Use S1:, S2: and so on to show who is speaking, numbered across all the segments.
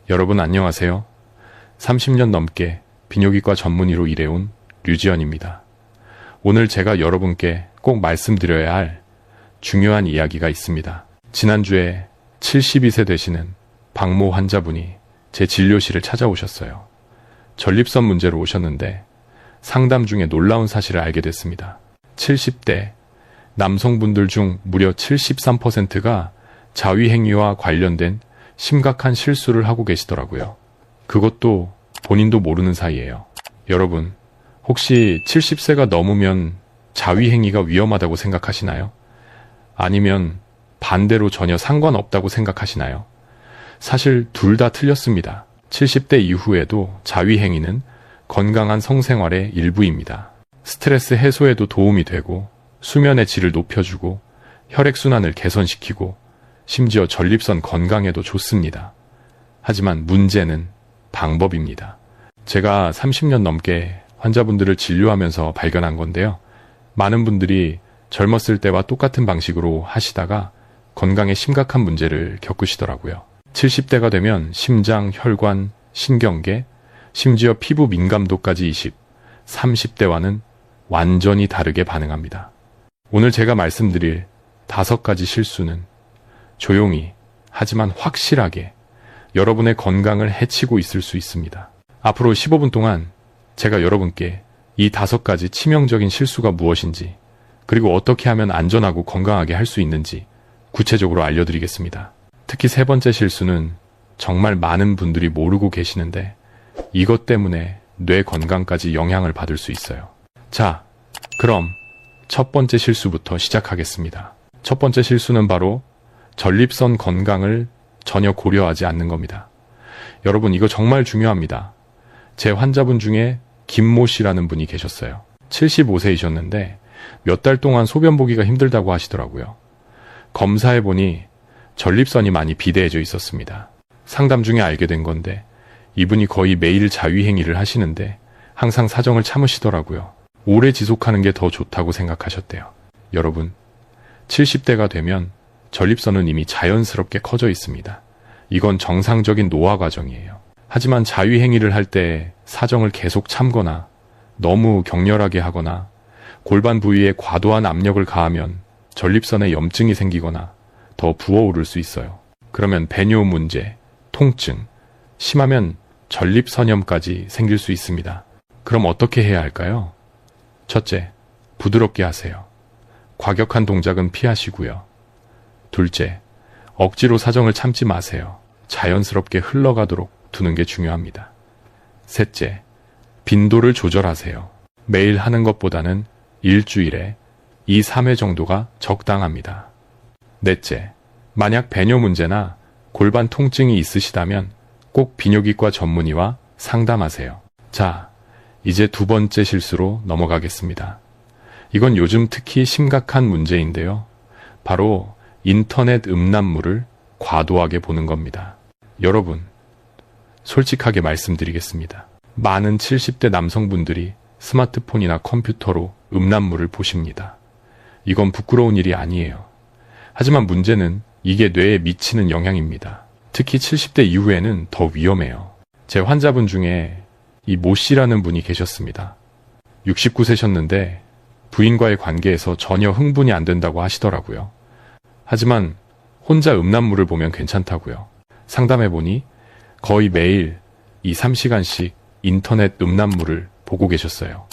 S1: 여러분 안녕하세요. 30년 넘게 비뇨기과 전문의로 일해온 류지연입니다. 오늘 제가 여러분께 꼭 말씀드려야 할 중요한 이야기가 있습니다. 지난주에 72세 되시는 박모 환자분이 제 진료실을 찾아오셨어요. 전립선 문제로 오셨는데 상담 중에 놀라운 사실을 알게 됐습니다. 70대 남성분들 중 무려 73%가 자위행위와 관련된 심각한 실수를 하고 계시더라고요. 그것도 본인도 모르는 사이에요. 여러분, 혹시 70세가 넘으면 자위행위가 위험하다고 생각하시나요? 아니면 반대로 전혀 상관없다고 생각하시나요? 사실 둘 다 틀렸습니다. 70대 이후에도 자위행위는 건강한 성생활의 일부입니다. 스트레스 해소에도 도움이 되고 수면의 질을 높여주고 혈액순환을 개선시키고 심지어 전립선 건강에도 좋습니다. 하지만 문제는 방법입니다. 제가 30년 넘게 환자분들을 진료하면서 발견한 건데요. 많은 분들이 젊었을 때와 똑같은 방식으로 하시다가 건강에 심각한 문제를 겪으시더라고요. 70대가 되면 심장, 혈관, 신경계, 심지어 피부 민감도까지 30대와는 완전히 다르게 반응합니다. 오늘 제가 말씀드릴 5가지 실수는 조용히 하지만 확실하게 여러분의 건강을 해치고 있을 수 있습니다. 앞으로 15분 동안 제가 여러분께 이 5가지 치명적인 실수가 무엇인지 그리고 어떻게 하면 안전하고 건강하게 할 수 있는지 구체적으로 알려드리겠습니다. 특히 3번째 실수는 정말 많은 분들이 모르고 계시는데 이것 때문에 뇌 건강까지 영향을 받을 수 있어요. 자, 그럼 첫 번째 실수부터 시작하겠습니다. 첫 번째 실수는 바로 전립선 건강을 전혀 고려하지 않는 겁니다. 여러분, 이거 정말 중요합니다. 제 환자분 중에 김모 씨라는 분이 계셨어요. 75세이셨는데 몇 달 동안 소변 보기가 힘들다고 하시더라고요. 검사해보니 전립선이 많이 비대해져 있었습니다. 상담 중에 알게 된 건데 이분이 거의 매일 자위행위를 하시는데 항상 사정을 참으시더라고요. 오래 지속하는 게 더 좋다고 생각하셨대요. 여러분, 70대가 되면 전립선은 이미 자연스럽게 커져 있습니다. 이건 정상적인 노화 과정이에요. 하지만 자위행위를 할 때 사정을 계속 참거나 너무 격렬하게 하거나 골반 부위에 과도한 압력을 가하면 전립선에 염증이 생기거나 더 부어오를 수 있어요. 그러면 배뇨 문제, 통증, 심하면 전립선염까지 생길 수 있습니다. 그럼 어떻게 해야 할까요? 첫째, 부드럽게 하세요. 과격한 동작은 피하시고요. 둘째, 억지로 사정을 참지 마세요. 자연스럽게 흘러가도록 두는 게 중요합니다. 셋째, 빈도를 조절하세요. 매일 하는 것보다는 일주일에 2, 3회 정도가 적당합니다. 넷째, 만약 배뇨 문제나 골반 통증이 있으시다면 꼭 비뇨기과 전문의와 상담하세요. 자, 이제 2번째 실수로 넘어가겠습니다. 이건 요즘 특히 심각한 문제인데요. 바로 인터넷 음란물을 과도하게 보는 겁니다. 여러분, 솔직하게 말씀드리겠습니다. 많은 70대 남성분들이 스마트폰이나 컴퓨터로 음란물을 보십니다. 이건 부끄러운 일이 아니에요. 하지만 문제는 이게 뇌에 미치는 영향입니다. 특히 70대 이후에는 더 위험해요. 제 환자분 중에 이 모 씨라는 분이 계셨습니다. 69세셨는데 부인과의 관계에서 전혀 흥분이 안 된다고 하시더라고요. 하지만 혼자 음란물을 보면 괜찮다고요. 상담해보니 거의 매일 2, 3시간씩 인터넷 음란물을 보고 계셨어요.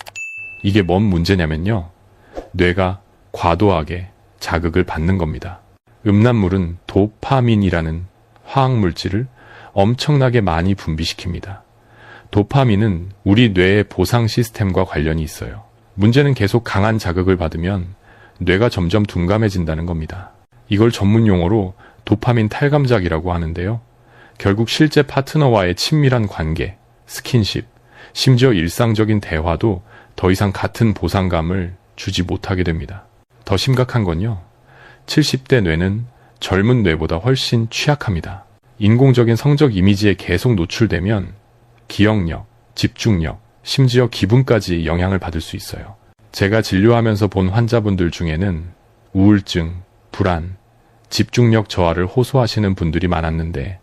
S1: 이게 뭔 문제냐면요. 뇌가 과도하게 자극을 받는 겁니다. 음란물은 도파민이라는 화학물질을 엄청나게 많이 분비시킵니다. 도파민은 우리 뇌의 보상 시스템과 관련이 있어요. 문제는 계속 강한 자극을 받으면 뇌가 점점 둔감해진다는 겁니다. 이걸 전문 용어로 도파민 탈감작이라고 하는데요. 결국 실제 파트너와의 친밀한 관계, 스킨십, 심지어 일상적인 대화도 더 이상 같은 보상감을 주지 못하게 됩니다. 더 심각한 건요. 70대 뇌는 젊은 뇌보다 훨씬 취약합니다. 인공적인 성적 이미지에 계속 노출되면 기억력, 집중력, 심지어 기분까지 영향을 받을 수 있어요. 제가 진료하면서 본 환자분들 중에는 우울증, 불안, 집중력 저하를 호소하시는 분들이 많았는데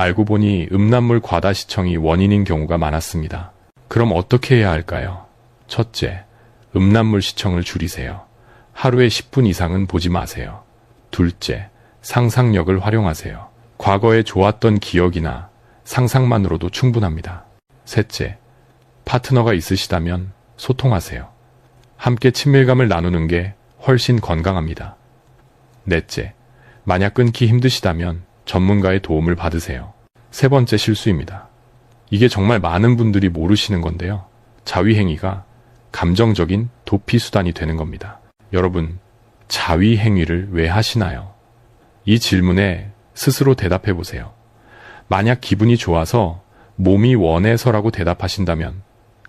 S1: 알고 보니 음란물 과다 시청이 원인인 경우가 많았습니다. 그럼 어떻게 해야 할까요? 첫째, 음란물 시청을 줄이세요. 하루에 10분 이상은 보지 마세요. 둘째, 상상력을 활용하세요. 과거에 좋았던 기억이나 상상만으로도 충분합니다. 셋째, 파트너가 있으시다면 소통하세요. 함께 친밀감을 나누는 게 훨씬 건강합니다. 넷째, 만약 끊기 힘드시다면 전문가의 도움을 받으세요. 세 번째 실수입니다. 이게 정말 많은 분들이 모르시는 건데요. 자위행위가 감정적인 도피 수단이 되는 겁니다. 여러분, 자위행위를 왜 하시나요? 이 질문에 스스로 대답해 보세요. 만약 기분이 좋아서 몸이 원해서라고 대답하신다면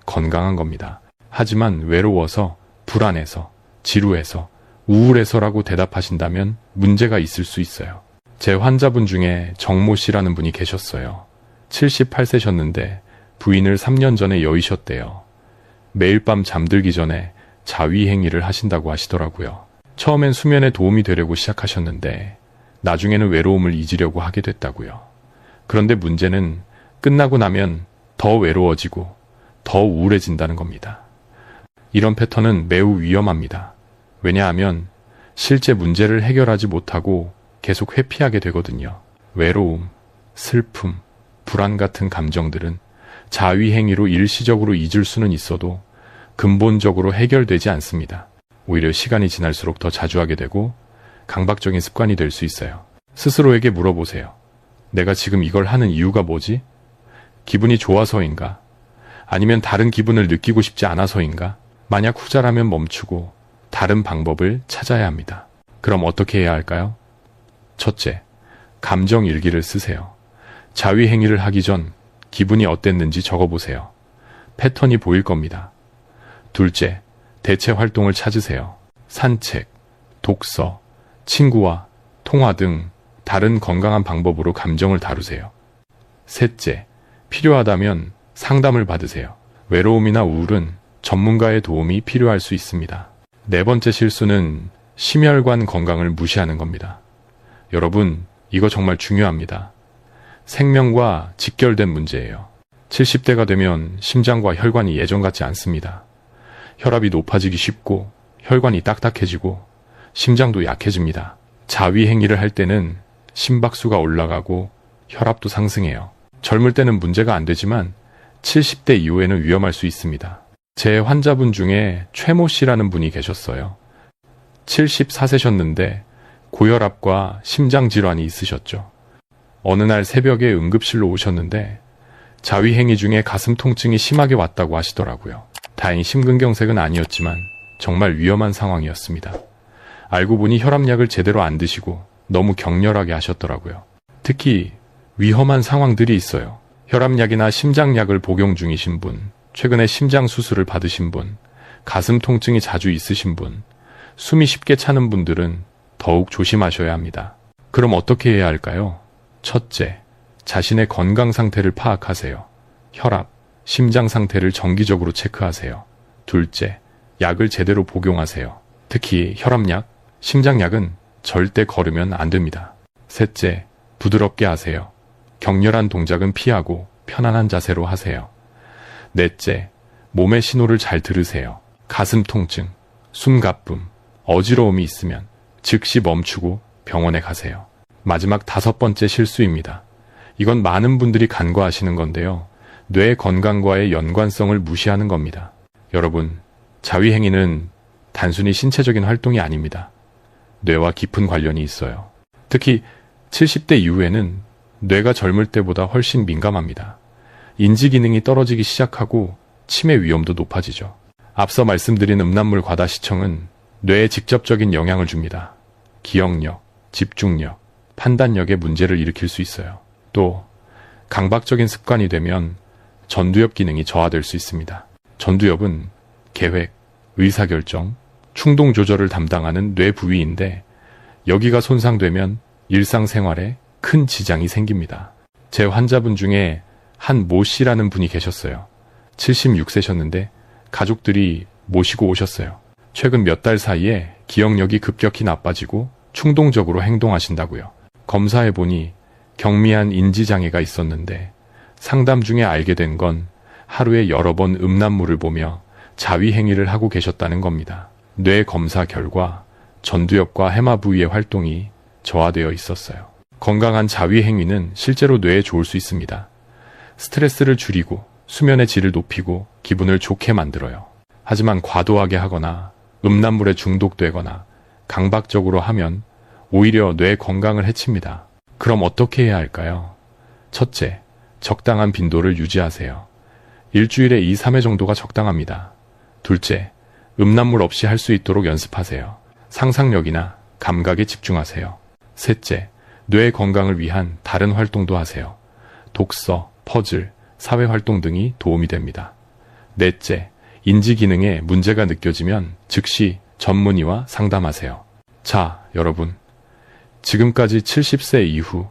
S1: 건강한 겁니다. 하지만 외로워서, 불안해서, 지루해서, 우울해서라고 대답하신다면 문제가 있을 수 있어요. 제 환자분 중에 정모 씨라는 분이 계셨어요. 78세셨는데 부인을 3년 전에 여의셨대요. 매일 밤 잠들기 전에 자위행위를 하신다고 하시더라고요. 처음엔 수면에 도움이 되려고 시작하셨는데 나중에는 외로움을 잊으려고 하게 됐다고요. 그런데 문제는 끝나고 나면 더 외로워지고 더 우울해진다는 겁니다. 이런 패턴은 매우 위험합니다. 왜냐하면 실제 문제를 해결하지 못하고 계속 회피하게 되거든요. 외로움, 슬픔, 불안 같은 감정들은 자위행위로 일시적으로 잊을 수는 있어도 근본적으로 해결되지 않습니다. 오히려 시간이 지날수록 더 자주 하게 되고 강박적인 습관이 될 수 있어요. 스스로에게 물어보세요. 내가 지금 이걸 하는 이유가 뭐지? 기분이 좋아서인가? 아니면 다른 기분을 느끼고 싶지 않아서인가? 만약 후자라면 멈추고 다른 방법을 찾아야 합니다. 그럼 어떻게 해야 할까요? 첫째, 감정 일기를 쓰세요. 자위행위를 하기 전 기분이 어땠는지 적어보세요. 패턴이 보일 겁니다. 둘째, 대체 활동을 찾으세요. 산책, 독서, 친구와 통화 등 다른 건강한 방법으로 감정을 다루세요. 셋째, 필요하다면 상담을 받으세요. 외로움이나 우울은 전문가의 도움이 필요할 수 있습니다. 네 번째 실수는 심혈관 건강을 무시하는 겁니다. 여러분, 이거 정말 중요합니다. 생명과 직결된 문제예요. 70대가 되면 심장과 혈관이 예전 같지 않습니다. 혈압이 높아지기 쉽고 혈관이 딱딱해지고 심장도 약해집니다. 자위행위를 할 때는 심박수가 올라가고 혈압도 상승해요. 젊을 때는 문제가 안 되지만 70대 이후에는 위험할 수 있습니다. 제 환자분 중에 최모 씨라는 분이 계셨어요. 74세셨는데 고혈압과 심장질환이 있으셨죠. 어느 날 새벽에 응급실로 오셨는데 자위행위 중에 가슴 통증이 심하게 왔다고 하시더라고요. 다행히 심근경색은 아니었지만 정말 위험한 상황이었습니다. 알고 보니 혈압약을 제대로 안 드시고 너무 격렬하게 하셨더라고요. 특히 위험한 상황들이 있어요. 혈압약이나 심장약을 복용 중이신 분, 최근에 심장 수술을 받으신 분, 가슴 통증이 자주 있으신 분, 숨이 쉽게 차는 분들은 더욱 조심하셔야 합니다. 그럼 어떻게 해야 할까요? 첫째, 자신의 건강 상태를 파악하세요. 혈압, 심장 상태를 정기적으로 체크하세요. 둘째, 약을 제대로 복용하세요. 특히 혈압약, 심장약은 절대 거르면 안 됩니다. 셋째, 부드럽게 하세요. 격렬한 동작은 피하고 편안한 자세로 하세요. 넷째, 몸의 신호를 잘 들으세요. 가슴 통증, 숨가쁨, 어지러움이 있으면 즉시 멈추고 병원에 가세요. 마지막 다섯 번째 실수입니다. 이건 많은 분들이 간과하시는 건데요. 뇌 건강과의 연관성을 무시하는 겁니다. 여러분, 자위행위는 단순히 신체적인 활동이 아닙니다. 뇌와 깊은 관련이 있어요. 특히 70대 이후에는 뇌가 젊을 때보다 훨씬 민감합니다. 인지 기능이 떨어지기 시작하고 치매 위험도 높아지죠. 앞서 말씀드린 음란물 과다 시청은 뇌에 직접적인 영향을 줍니다. 기억력, 집중력, 판단력에 문제를 일으킬 수 있어요. 또 강박적인 습관이 되면 전두엽 기능이 저하될 수 있습니다. 전두엽은 계획, 의사결정, 충동 조절을 담당하는 뇌 부위인데 여기가 손상되면 일상생활에 큰 지장이 생깁니다. 제 환자분 중에 한 모 씨라는 분이 계셨어요. 76세셨는데 가족들이 모시고 오셨어요. 최근 몇 달 사이에 기억력이 급격히 나빠지고 충동적으로 행동하신다고요. 검사해보니 경미한 인지장애가 있었는데 상담 중에 알게 된 건 하루에 여러 번 음란물을 보며 자위행위를 하고 계셨다는 겁니다. 뇌 검사 결과 전두엽과 해마 부위의 활동이 저하되어 있었어요. 건강한 자위행위는 실제로 뇌에 좋을 수 있습니다. 스트레스를 줄이고 수면의 질을 높이고 기분을 좋게 만들어요. 하지만 과도하게 하거나 음란물에 중독되거나 강박적으로 하면 오히려 뇌 건강을 해칩니다. 그럼 어떻게 해야 할까요? 첫째, 적당한 빈도를 유지하세요. 일주일에 2, 3회 정도가 적당합니다. 둘째, 음란물 없이 할 수 있도록 연습하세요. 상상력이나 감각에 집중하세요. 셋째, 뇌 건강을 위한 다른 활동도 하세요. 독서, 퍼즐, 사회활동 등이 도움이 됩니다. 넷째, 인지 기능에 문제가 느껴지면 즉시 전문의와 상담하세요. 자, 여러분. 지금까지 70세 이후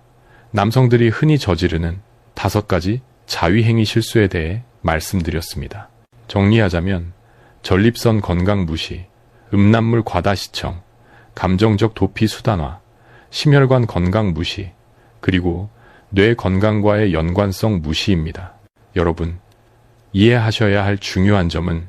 S1: 남성들이 흔히 저지르는 5가지 자위행위 실수에 대해 말씀드렸습니다. 정리하자면 전립선 건강 무시, 음란물 과다 시청, 감정적 도피 수단화, 심혈관 건강 무시, 그리고 뇌 건강과의 연관성 무시입니다. 여러분, 이해하셔야 할 중요한 점은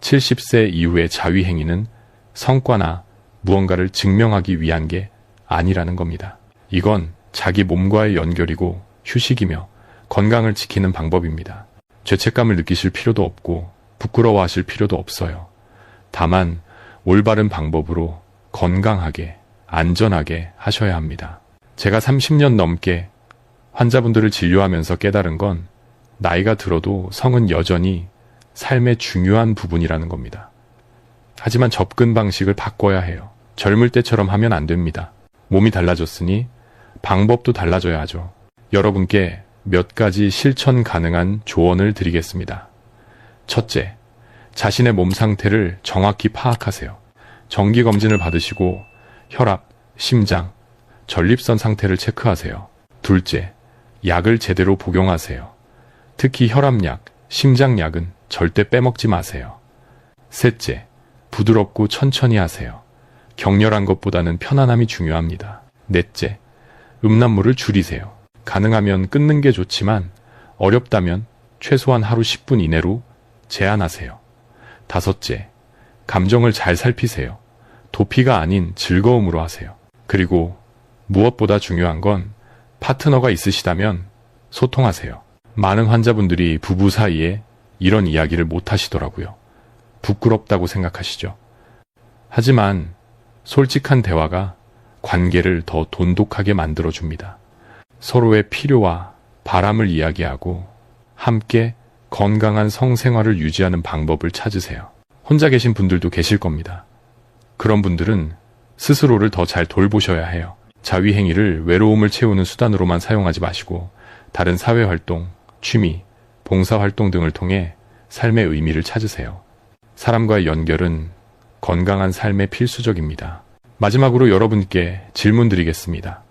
S1: 70세 이후의 자위행위는 성과나 무언가를 증명하기 위한 게 아니라는 겁니다. 이건 자기 몸과의 연결이고 휴식이며 건강을 지키는 방법입니다. 죄책감을 느끼실 필요도 없고 부끄러워하실 필요도 없어요. 다만 올바른 방법으로 건강하게, 안전하게 하셔야 합니다. 제가 30년 넘게 환자분들을 진료하면서 깨달은 건 나이가 들어도 성은 여전히 삶의 중요한 부분이라는 겁니다. 하지만 접근 방식을 바꿔야 해요. 젊을 때처럼 하면 안 됩니다. 몸이 달라졌으니 방법도 달라져야 하죠. 여러분께 몇 가지 실천 가능한 조언을 드리겠습니다. 첫째, 자신의 몸 상태를 정확히 파악하세요. 정기검진을 받으시고 혈압, 심장, 전립선 상태를 체크하세요. 둘째, 약을 제대로 복용하세요. 특히 혈압약, 심장약은 절대 빼먹지 마세요. 셋째, 부드럽고 천천히 하세요. 격렬한 것보다는 편안함이 중요합니다. 넷째, 음란물을 줄이세요. 가능하면 끊는 게 좋지만 어렵다면 최소한 하루 10분 이내로 제한하세요. 다섯째, 감정을 잘 살피세요. 도피가 아닌 즐거움으로 하세요. 그리고 무엇보다 중요한 건 파트너가 있으시다면 소통하세요. 많은 환자분들이 부부 사이에 이런 이야기를 못 하시더라고요. 부끄럽다고 생각하시죠. 하지만 솔직한 대화가 관계를 더 돈독하게 만들어줍니다. 서로의 필요와 바람을 이야기하고 함께 건강한 성생활을 유지하는 방법을 찾으세요. 혼자 계신 분들도 계실 겁니다. 그런 분들은 스스로를 더 잘 돌보셔야 해요. 자위행위를 외로움을 채우는 수단으로만 사용하지 마시고 다른 사회활동, 취미, 봉사활동 등을 통해 삶의 의미를 찾으세요. 사람과의 연결은 건강한 삶의 필수적입니다. 마지막으로 여러분께 질문 드리겠습니다.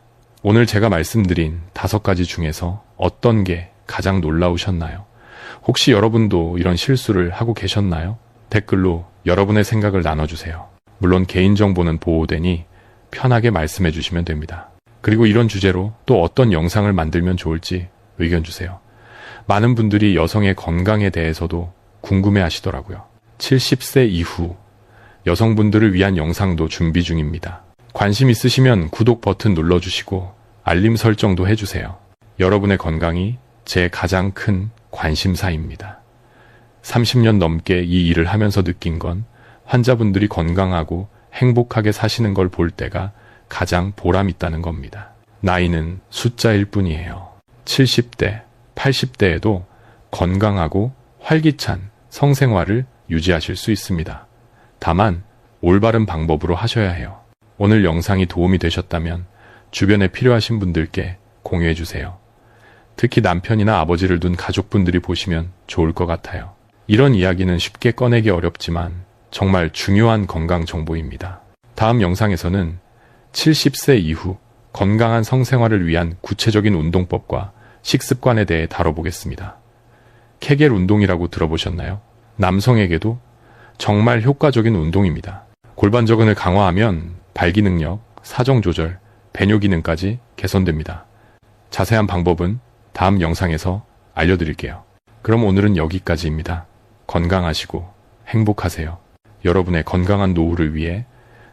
S1: 오늘 제가 말씀드린 5가지 중에서 어떤 게 가장 놀라우셨나요? 혹시 여러분도 이런 실수를 하고 계셨나요? 댓글로 여러분의 생각을 나눠주세요. 물론 개인정보는 보호되니 편하게 말씀해 주시면 됩니다. 그리고 이런 주제로 또 어떤 영상을 만들면 좋을지 의견 주세요. 많은 분들이 여성의 건강에 대해서도 궁금해 하시더라고요. 70세 이후 여성분들을 위한 영상도 준비 중입니다. 관심 있으시면 구독 버튼 눌러주시고 알림 설정도 해주세요. 여러분의 건강이 제 가장 큰 관심사입니다. 30년 넘게 이 일을 하면서 느낀 건 환자분들이 건강하고 행복하게 사시는 걸 볼 때가 가장 보람 있다는 겁니다. 나이는 숫자일 뿐이에요. 70대, 80대에도 건강하고 활기찬 성생활을 유지하실 수 있습니다. 다만 올바른 방법으로 하셔야 해요. 오늘 영상이 도움이 되셨다면 주변에 필요하신 분들께 공유해 주세요. 특히 남편이나 아버지를 둔 가족분들이 보시면 좋을 것 같아요. 이런 이야기는 쉽게 꺼내기 어렵지만 정말 중요한 건강 정보입니다. 다음 영상에서는 70세 이후 건강한 성생활을 위한 구체적인 운동법과 식습관에 대해 다뤄보겠습니다. 케겔 운동이라고 들어보셨나요? 남성에게도 정말 효과적인 운동입니다. 골반 저근을 강화하면 발기능력, 사정 조절, 배뇨 기능까지 개선됩니다. 자세한 방법은 다음 영상에서 알려드릴게요. 그럼 오늘은 여기까지입니다. 건강하시고 행복하세요. 여러분의 건강한 노후를 위해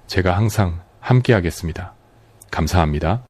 S1: 제가 항상 함께하겠습니다. 감사합니다.